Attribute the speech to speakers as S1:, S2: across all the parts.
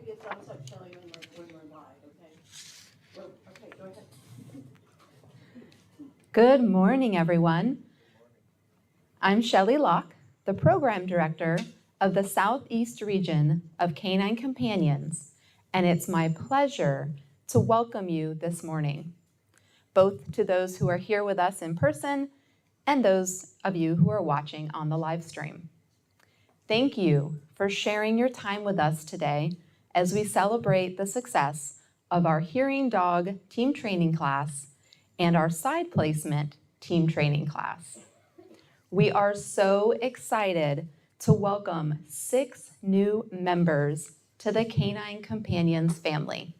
S1: give you a thumbs up, Shelley, when we're live, okay? Well, okay, go ahead.
S2: Good morning, everyone. I'm Shelley Locke, the Program Director of the Southeast Region of Canine Companions, and it's my pleasure to welcome you this morning, both to those who are here with us in person and those of you who are watching on the live stream. Thank you for sharing your time with us today as we celebrate the success of our hearing dog team training class and our side placement team training class. We are so excited to welcome 6 new members to the Canine Companions family.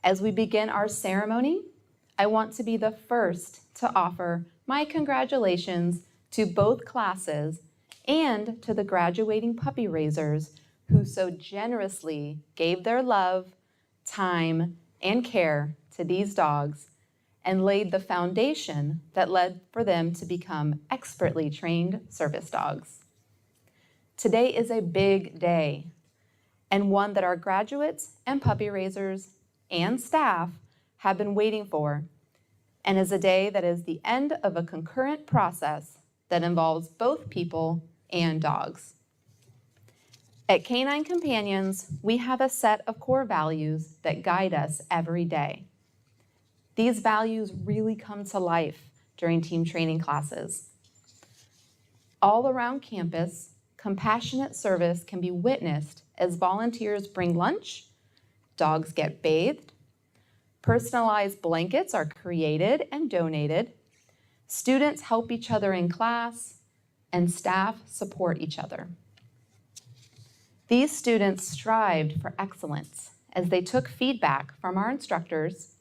S2: As we begin our ceremony, I want to be the first to offer my congratulations to both classes and to the graduating puppy raisers who so generously gave their love, time, and care to these dogs and laid the foundation that led for them to become expertly trained service dogs. Today is a big day and one that our graduates and puppy raisers and staff have been waiting for, and is a day that is the end of a concurrent process that involves both people and dogs. At Canine Companions, we have a set of core values that guide us every day. These values really come to life during team training classes. All around campus, compassionate service can be witnessed as volunteers bring lunch, dogs get bathed, personalized blankets are created and donated, students help each other in class, and staff support each other. These students strived for excellence as they took feedback from our instructors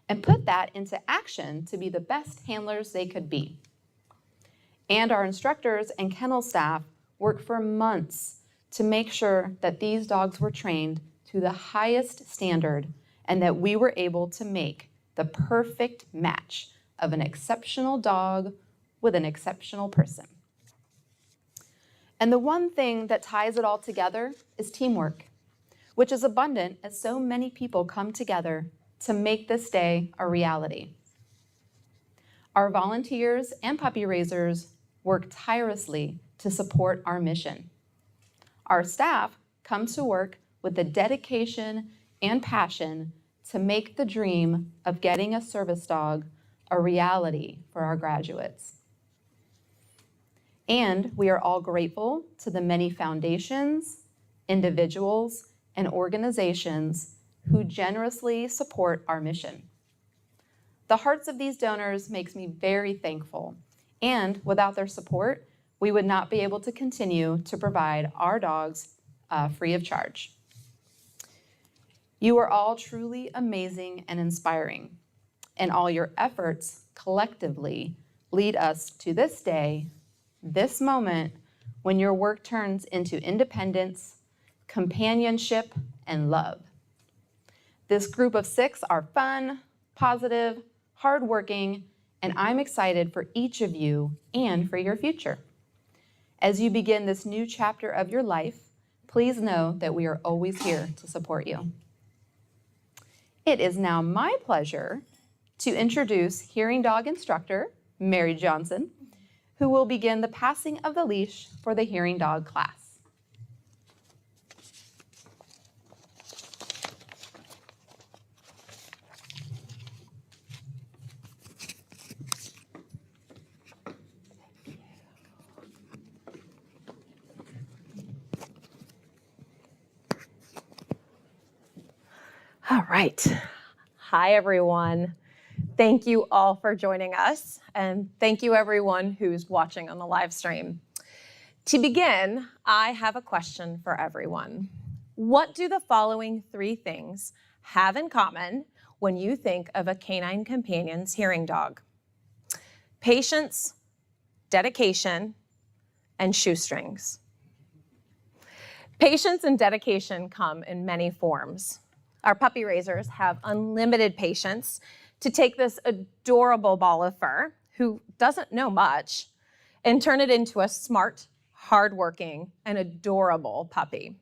S2: and put that into action to be the best handlers they could be. And our instructors and kennel staff worked for months to make sure that these dogs were trained to the highest standard and that we were able to make the perfect match of an exceptional dog with an exceptional person. And the one thing that ties it all together is teamwork, which is abundant as so many people come together to make this day a reality. Our volunteers and puppy raisers work tirelessly to support our mission. Our staff comes to work with the dedication and passion to make the dream of getting a service dog a reality for our graduates. And we are all grateful to the many foundations, individuals, and organizations who generously support our mission. The hearts of these donors makes me very thankful, and without their support, we would not be able to continue to provide our dogs free of charge. You are all truly amazing and inspiring, and all your efforts collectively lead us to this day, this moment, when your work turns into independence, companionship, and love. This group of 6 are fun, positive, hardworking, and I'm excited for each of you and for your future. As you begin this new chapter of your life, please know that we are always here to support you. It is now my pleasure to introduce hearing dog instructor Mary Johnson, who will begin the passing of the leash for the hearing dog class.
S3: All right. Hi, everyone. Thank you all for joining us, and thank you everyone who's watching on the live stream. To begin, I have a question for everyone. What do the following 3 things have in common when you think of a Canine Companions hearing dog? Patience, dedication, and shoestrings. Patience and dedication come in many forms. Our puppy raisers have unlimited patience to take this adorable ball of fur, who doesn't know much, and turn it into a smart, hardworking, and adorable puppy.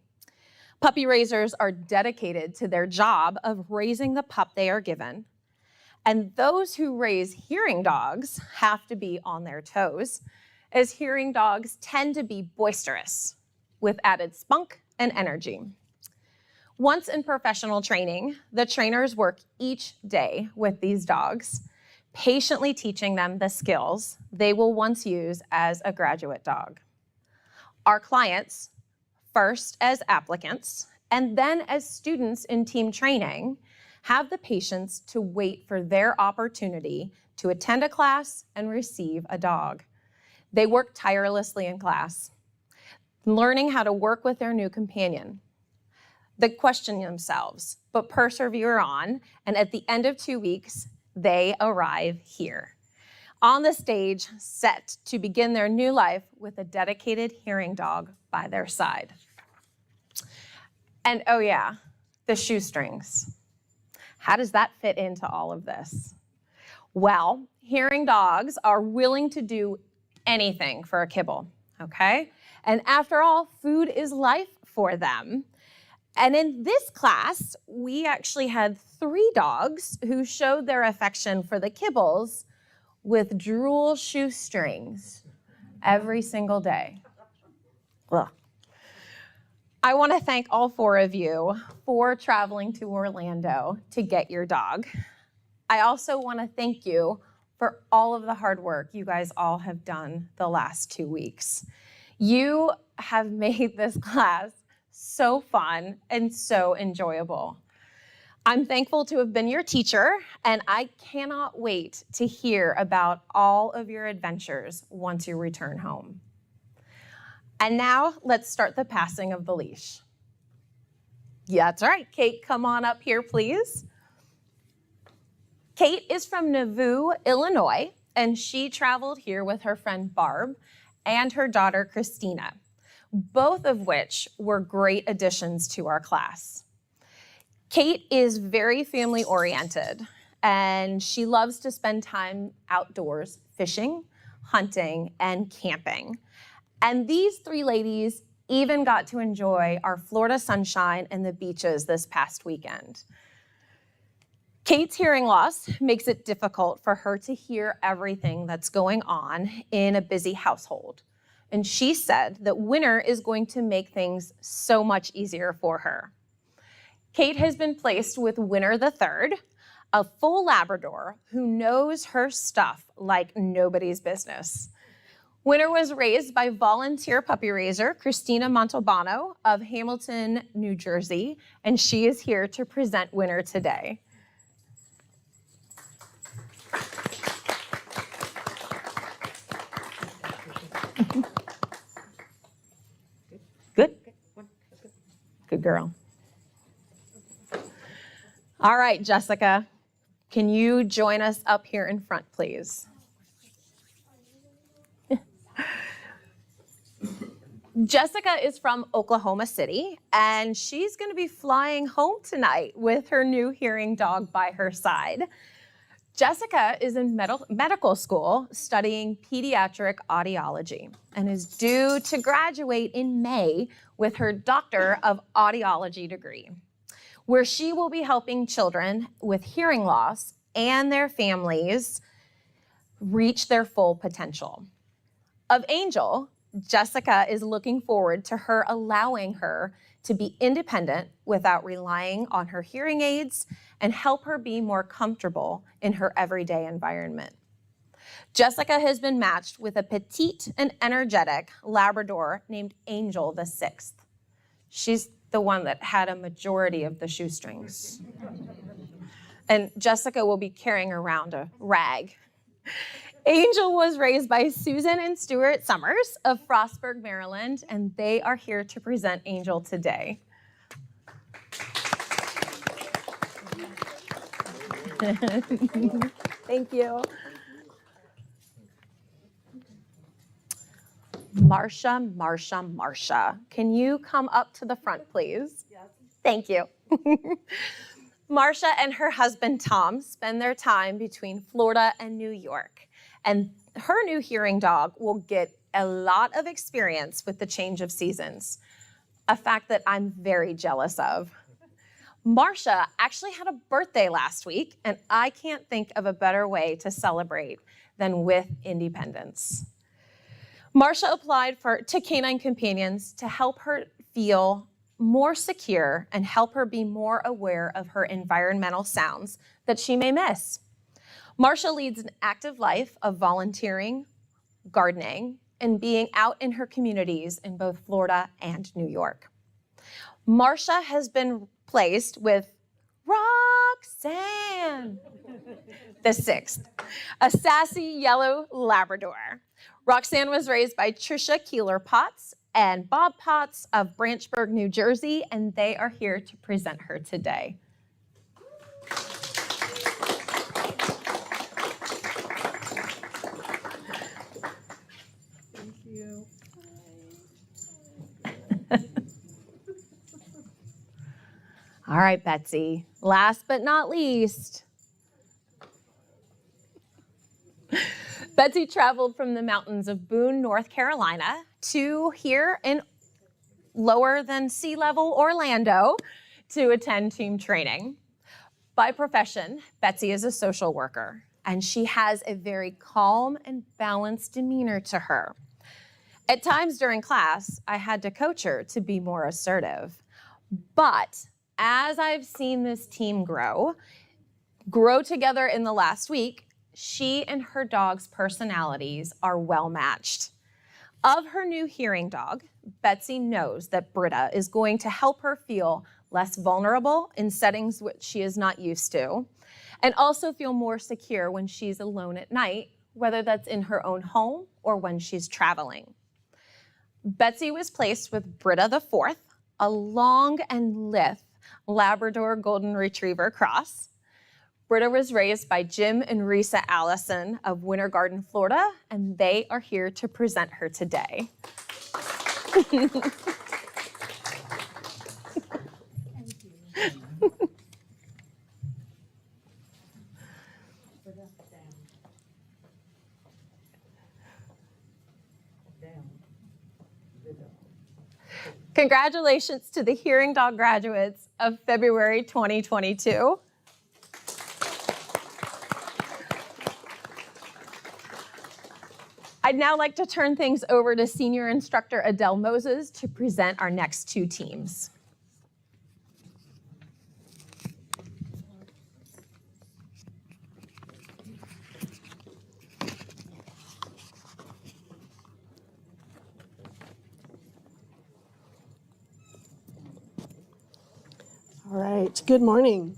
S3: Puppy raisers are dedicated to their job of raising the pup they are given. And those who raise hearing dogs have to be on their toes, as hearing dogs tend to be boisterous with added spunk and energy. Once in professional training, the trainers work each day with these dogs, patiently teaching them the skills they will once use as a graduate dog. Our clients, first as applicants and then as students in team training, have the patience to wait for their opportunity to attend a class and receive a dog. They work tirelessly in class, learning how to work with their new companion. They question themselves, but persevere on, and at the end of 2 weeks, they arrive here, on the stage, set to begin their new life with a dedicated hearing dog by their side. And oh yeah, the shoestrings. How does that fit into all of this? Well, hearing dogs are willing to do anything for a kibble, okay? And after all, food is life for them. And in this class, we actually had 3 dogs who showed their affection for the kibbles with drool shoestrings every single day. Ugh. I want to thank all 4 of you for traveling to Orlando to get your dog. I also want to thank you for all of the hard work you guys all have done the last 2 weeks. You have made this class so fun and so enjoyable. I'm thankful to have been your teacher, and I cannot wait to hear about all of your adventures once you return home. And now let's start the passing of the leash. Yeah, that's right. Kate, come on up here, please. Kate is from Nauvoo, Illinois, and she traveled here with her friend Barb and her daughter Christina, both of which were great additions to our class. Kate is very family-oriented, and she loves to spend time outdoors fishing, hunting, and camping. And these 3 ladies even got to enjoy our Florida sunshine and the beaches this past weekend. Kate's hearing loss makes it difficult for her to hear everything that's going on in a busy household. And she said that winter is going to make things so much easier for her. Kate has been placed with Winter the Third, a full Labrador who knows her stuff like nobody's business. Winter was raised by volunteer puppy raiser Christina Montalbano of Hamilton, New Jersey, and she is here to present Winter today. Good? Good girl. All right, Jessica, can you join us up here in front, please? Jessica is from Oklahoma City, and she's going to be flying home tonight with her new hearing dog by her side. Jessica is in medical school studying pediatric audiology and is due to graduate in May with her Doctor of Audiology degree, where she will be helping children with hearing loss and their families reach their full potential. Of Angel, Jessica is looking forward to her allowing her to be independent without relying on her hearing aids and help her be more comfortable in her everyday environment. Jessica has been matched with a petite and energetic Labrador named Angel the Sixth. She's the one that had a majority of the shoestrings. And Jessica will be carrying around a rag. Angel was raised by Susan and Stuart Summers of Frostburg, Maryland, and they are here to present Angel today. Thank you. Marsha, can you come up to the front, please? Yes. Thank you. Marsha and her husband, Tom, spend their time between Florida and New York, and her new hearing dog will get a lot of experience with the change of seasons. a fact that I'm very jealous of. Marcia actually had a birthday last week, and I can't think of a better way to celebrate than with independence. Marcia applied to Canine Companions to help her feel more secure and help her be more aware of her environmental sounds that she may miss. Marcia leads an active life of volunteering, gardening, and being out in her communities in both Florida and New York. Marcia has been placed with Roxanne, the sixth, a sassy yellow Labrador. Roxanne was raised by Trisha Keeler-Potts and Bob Potts of Branchburg, New Jersey, and they are here to present her today.
S1: Thank you.
S3: All right, Betsy, last but not least. Betsy traveled from the mountains of Boone, North Carolina to here in lower than sea level Orlando to attend team training. By profession, Betsy is a social worker, and she has a very calm and balanced demeanor to her. At times during class, I had to coach her to be more assertive. But as I've seen this team grow together in the last week, she and her dog's personalities are well matched. Of her new hearing dog, Betsy knows that Britta is going to help her feel less vulnerable in settings which she is not used to, and also feel more secure when she's alone at night, whether that's in her own home or when she's traveling. Betsy was placed with Britta the fourth, a long and lithe Labrador Golden Retriever cross. Britta was raised by Jim and Risa Allison of Winter Garden, Florida, and they are here to present her today. Congratulations to the Hearing Dog graduates of February 2022. I'd now like to turn things over to Senior Instructor Adele Moses to present our next two teams.
S4: All right, good morning.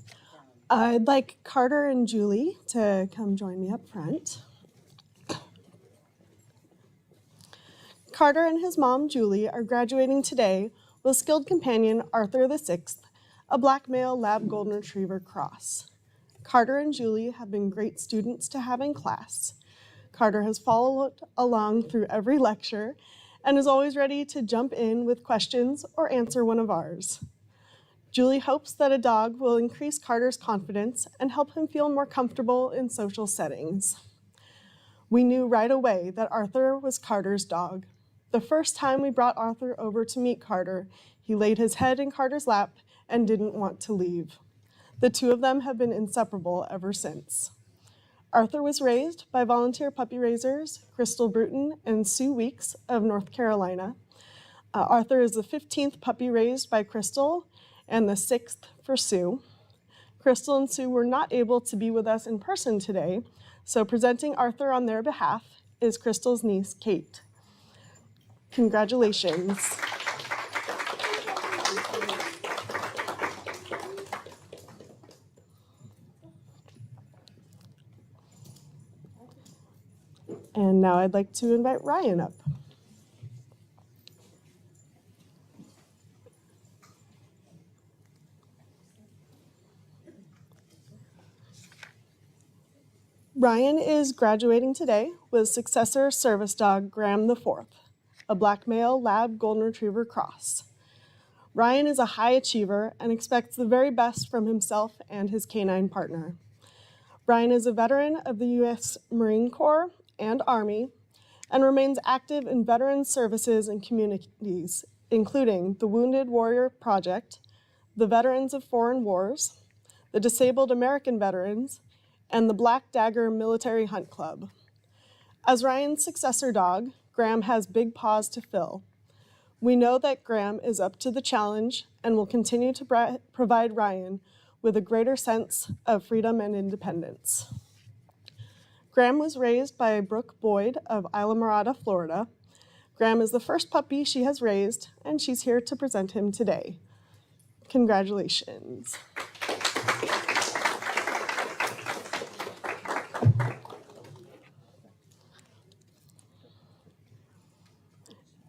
S4: I'd like Carter and Julie to come join me up front. Carter and his mom, Julie, are graduating today with skilled companion Arthur VI, a black male lab golden retriever cross. Carter and Julie have been great students to have in class. Carter has followed along through every lecture and is always ready to jump in with questions or answer one of ours. Julie hopes that a dog will increase Carter's confidence and help him feel more comfortable in social settings. We knew right away that Arthur was Carter's dog. The first time we brought Arthur over to meet Carter, he laid his head in Carter's lap and didn't want to leave. The two of them have been inseparable ever since. Arthur was raised by volunteer puppy raisers Crystal Bruton and Sue Weeks of North Carolina. Arthur is the 15th puppy raised by Crystal and the 6th for Sue. Crystal and Sue were not able to be with us in person today, so presenting Arthur on their behalf is Crystal's niece, Kate. Congratulations. And now I'd like to invite Ryan up. Ryan is graduating today with successor service dog Graham IV, a black male lab golden retriever cross. Ryan is a high achiever and expects the very best from himself and his canine partner. Ryan is a veteran of the U.S. Marine Corps and Army and remains active in veteran services and communities including the Wounded Warrior Project, the Veterans of Foreign Wars, the Disabled American Veterans, and the Black Dagger Military Hunt Club. As Ryan's successor dog, Graham has big paws to fill. We know that Graham is up to the challenge and will continue to provide Ryan with a greater sense of freedom and independence. Graham was raised by Brooke Boyd of Islamorada, Florida. Graham is the first puppy she has raised, and she's here to present him today. Congratulations.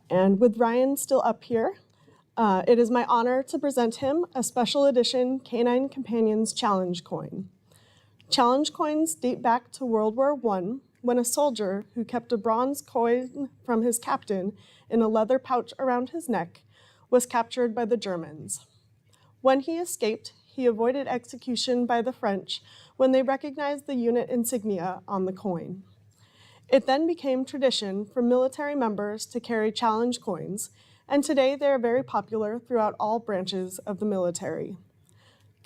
S4: And with Ryan still up here, it is my honor to present him a special edition Canine Companions Challenge coin. Challenge coins date back to World War I, when a soldier who kept a bronze coin from his captain in a leather pouch around his neck was captured by the Germans. When he escaped, he avoided execution by the French when they recognized the unit insignia on the coin. It then became tradition for military members to carry challenge coins, and today they are very popular throughout all branches of the military.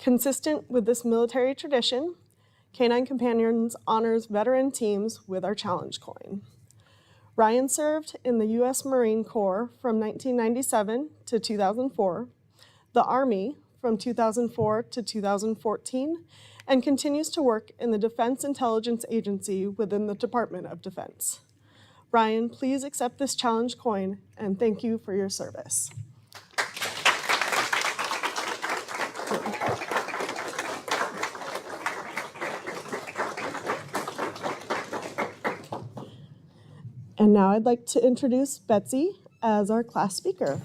S4: Consistent with this military tradition, Canine Companions honors veteran teams with our challenge coin. Ryan served in the U.S. Marine Corps from 1997 to 2004, the Army from 2004 to 2014, and continues to work in the Defense Intelligence Agency within the Department of Defense. Ryan, please accept this challenge coin, and thank you for your service. And now I'd like to introduce Betsy as our class speaker.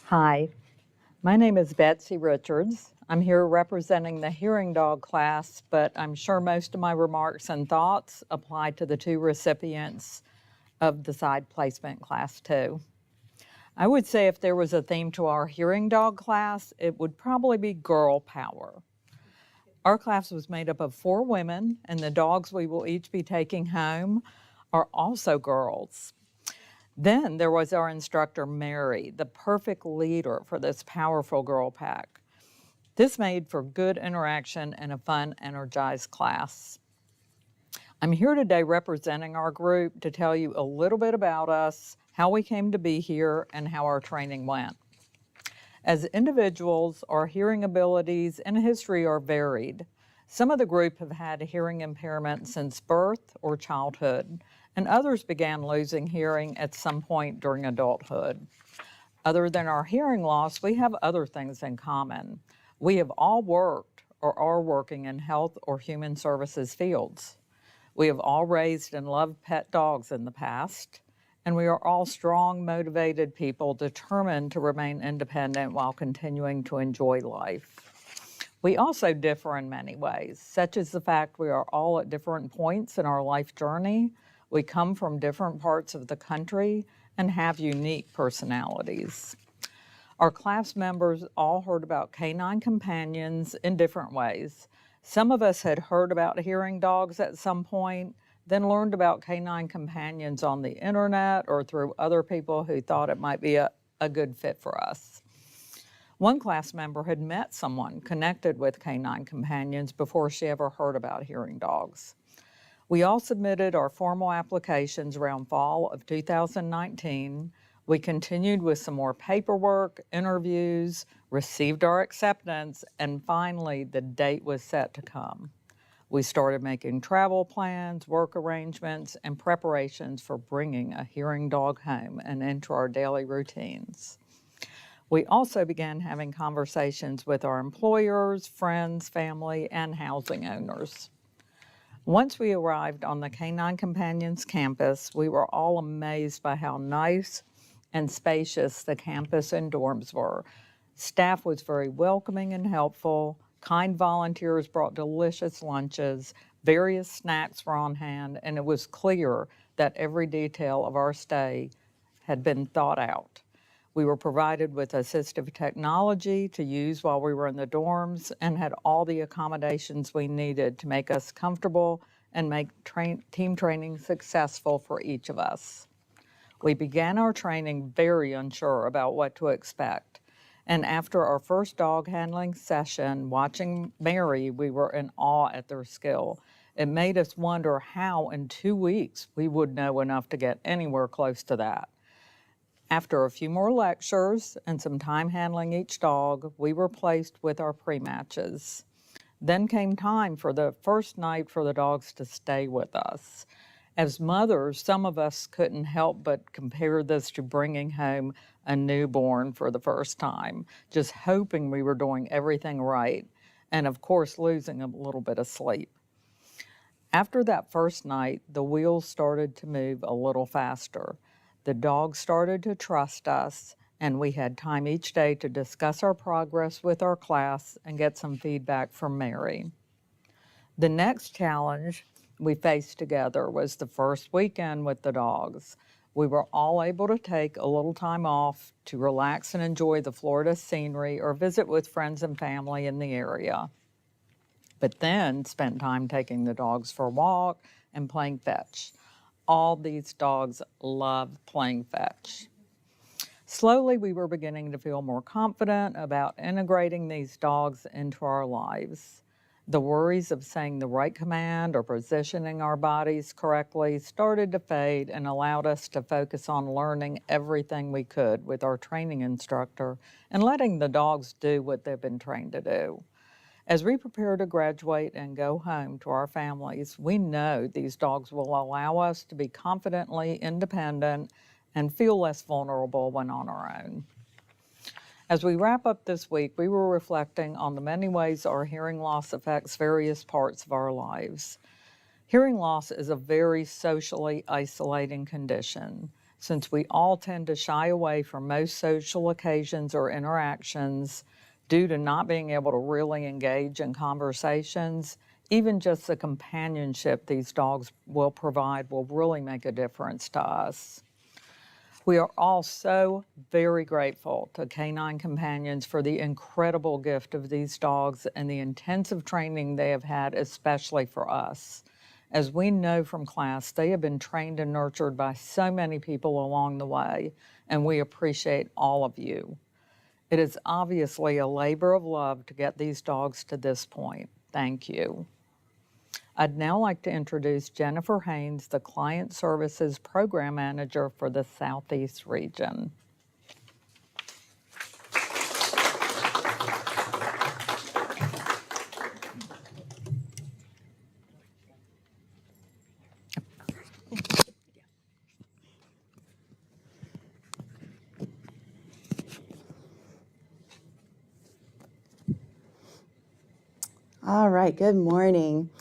S5: Hi, my name is Betsy Richards. I'm here representing the hearing dog class, but I'm sure most of my remarks and thoughts apply to the two recipients of the side placement class too. I would say if there was a theme to our hearing dog class, it would probably be girl power. Our class was made up of 4 women, and the dogs we will each be taking home are also girls. Then there was our instructor, Mary, the perfect leader for this powerful girl pack. This made for good interaction and a fun, energized class. I'm here today representing our group to tell you a little bit about us, how we came to be here, and how our training went. As individuals, our hearing abilities and history are varied. Some of the group have had hearing impairment since birth or childhood, and others began losing hearing at some point during adulthood. Other than our hearing loss, we have other things in common. We have all worked or are working in health or human services fields. We have all raised and loved pet dogs in the past, and we are all strong, motivated people determined to remain independent while continuing to enjoy life. We also differ in many ways, such as the fact we are all at different points in our life journey. We come from different parts of the country and have unique personalities. Our class members all heard about canine companions in different ways. Some of us had heard about hearing dogs at some point, then learned about canine companions on the internet or through other people who thought it might be a good fit for us. One class member had met someone connected with canine companions before she ever heard about hearing dogs. We all submitted our formal applications around fall of 2019. We continued with some more paperwork, interviews, received our acceptance, and finally the date was set to come. We started making travel plans, work arrangements, and preparations for bringing a hearing dog home and into our daily routines. We also began having conversations with our employers, friends, family, and housing owners. Once we arrived on the Canine Companions campus, we were all amazed by how nice and spacious the campus and dorms were. Staff was very welcoming and helpful. Kind volunteers brought delicious lunches. Various snacks were on hand, and it was clear that every detail of our stay had been thought out. We were provided with assistive technology to use while we were in the dorms and had all the accommodations we needed to make us comfortable and make team training successful for each of us. We began our training very unsure about what to expect. And after our first dog handling session, watching Mary, we were in awe at their skill. It made us wonder how in 2 weeks we would know enough to get anywhere close to that. After a few more lectures and some time handling each dog, we were placed with our pre-matches. Then came time for the first night for the dogs to stay with us. As mothers, some of us couldn't help but compare this to bringing home a newborn for the first time, just hoping we were doing everything right, and of course losing a little bit of sleep. After that first night, the wheels started to move a little faster. The dogs started to trust us, and we had time each day to discuss our progress with our class and get some feedback from Mary. The next challenge we faced together was the first weekend with the dogs. We were all able to take a little time off to relax and enjoy the Florida scenery or visit with friends and family in the area, but then spent time taking the dogs for a walk and playing fetch. All these dogs love playing fetch. Slowly, we were beginning to feel more confident about integrating these dogs into our lives. The worries of saying the right command or positioning our bodies correctly started to fade and allowed us to focus on learning everything we could with our training instructor and letting the dogs do what they've been trained to do. As we prepare to graduate and go home to our families, we know these dogs will allow us to be confidently independent and feel less vulnerable when on our own. As we wrap up this week, we were reflecting on the many ways our hearing loss affects various parts of our lives. Hearing loss is a very socially isolating condition. Since we all tend to shy away from most social occasions or interactions, due to not being able to really engage in conversations, even just the companionship these dogs will provide will really make a difference to us. We are all so very grateful to Canine Companions for the incredible gift of these dogs and the intensive training they have had, especially for us. As we know from class, they have been trained and nurtured by so many people along the way, and we appreciate all of you. It is obviously a labor of love to get these dogs to this point. Thank you. I'd now like to introduce Jennifer Haynes, the Client Services Program Manager for the Southeast region.
S6: All right, good morning.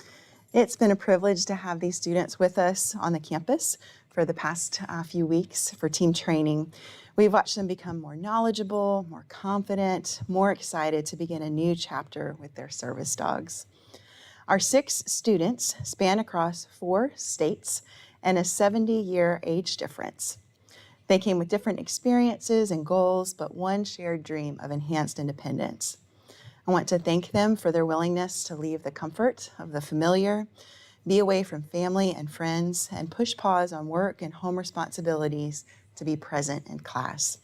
S6: It's been a privilege to have these students with us on the campus for the past few weeks for team training. We've watched them become more knowledgeable, more confident, more excited to begin a new chapter with their service dogs. Our 6 students span across 4 states and a 70-year age difference. They came with different experiences and goals, but one shared dream of enhanced independence. I want to thank them for their willingness to leave the comfort of the familiar, be away from family and friends, and push pause on work and home responsibilities to be present in class.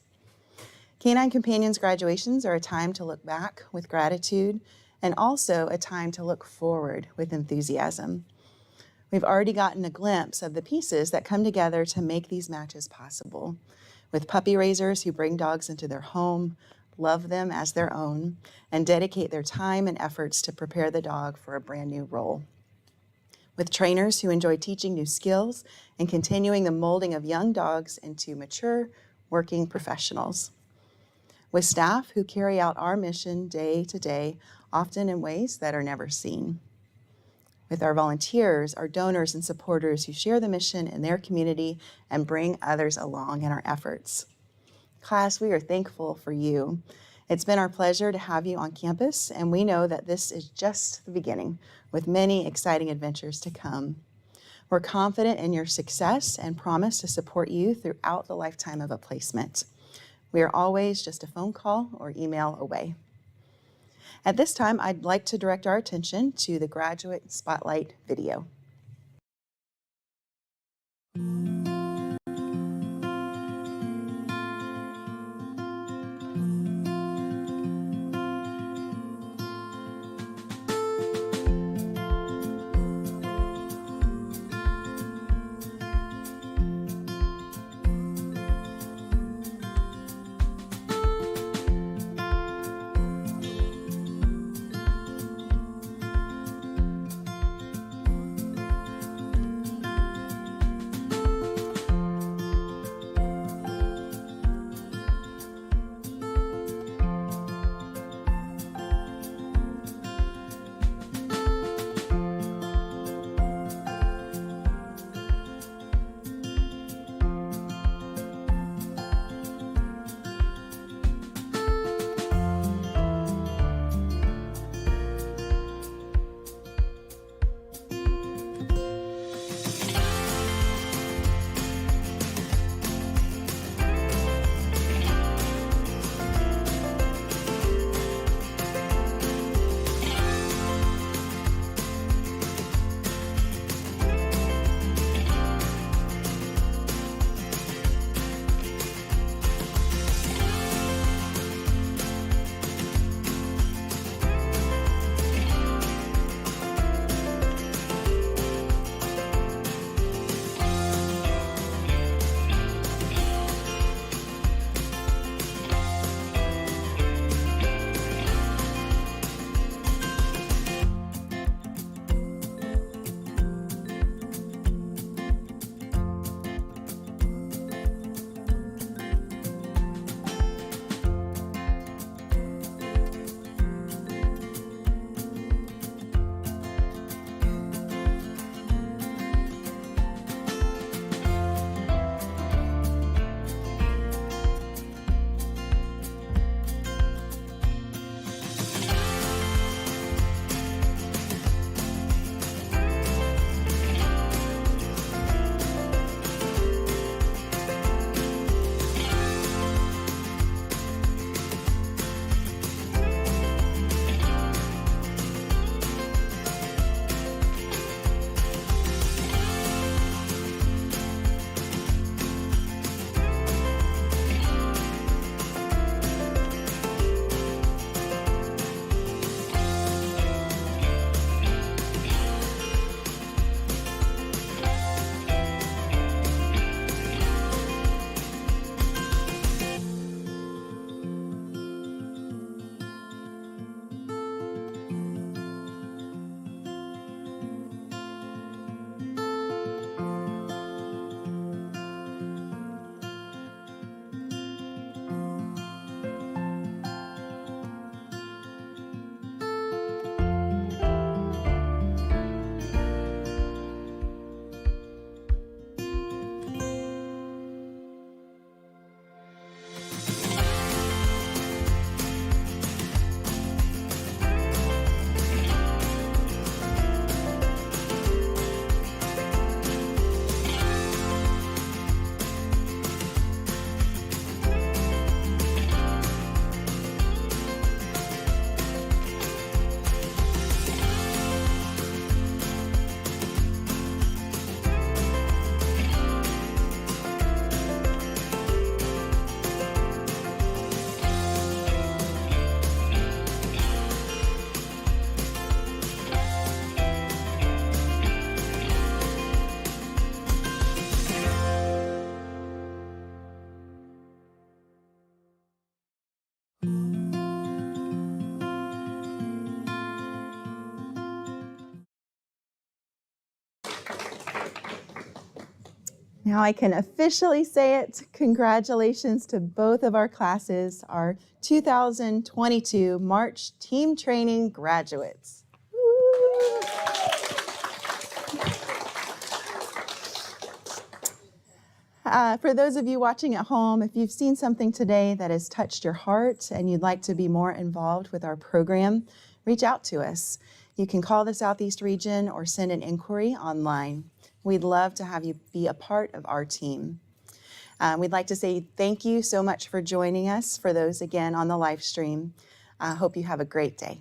S6: Canine Companions graduations are a time to look back with gratitude and also a time to look forward with enthusiasm. We've already gotten a glimpse of the pieces that come together to make these matches possible, with puppy raisers who bring dogs into their home, love them as their own, and dedicate their time and efforts to prepare the dog for a brand new role. With trainers who enjoy teaching new skills and continuing the molding of young dogs into mature, working professionals. With staff who carry out our mission day to day, often in ways that are never seen. With our volunteers, our donors and supporters who share the mission in their community and bring others along in our efforts. Class, we are thankful for you. It's been our pleasure to have you on campus, and we know that this is just the beginning, with many exciting adventures to come. We're confident in your success and promise to support you throughout the lifetime of a placement. We are always just a phone call or email away. At this time, I'd like to direct our attention to the Graduate Spotlight video. Now I can officially say it. Congratulations to both of our classes, our 2022 March Team Training graduates. Woo! For those of you watching at home, if you've seen something today that has touched your heart and you'd like to be more involved with our program, reach out to us. You can call the Southeast region or send an inquiry online. We'd love to have you be a part of our team. We'd like to say thank you so much for joining us, for those again on the live stream. Hope you have a great day.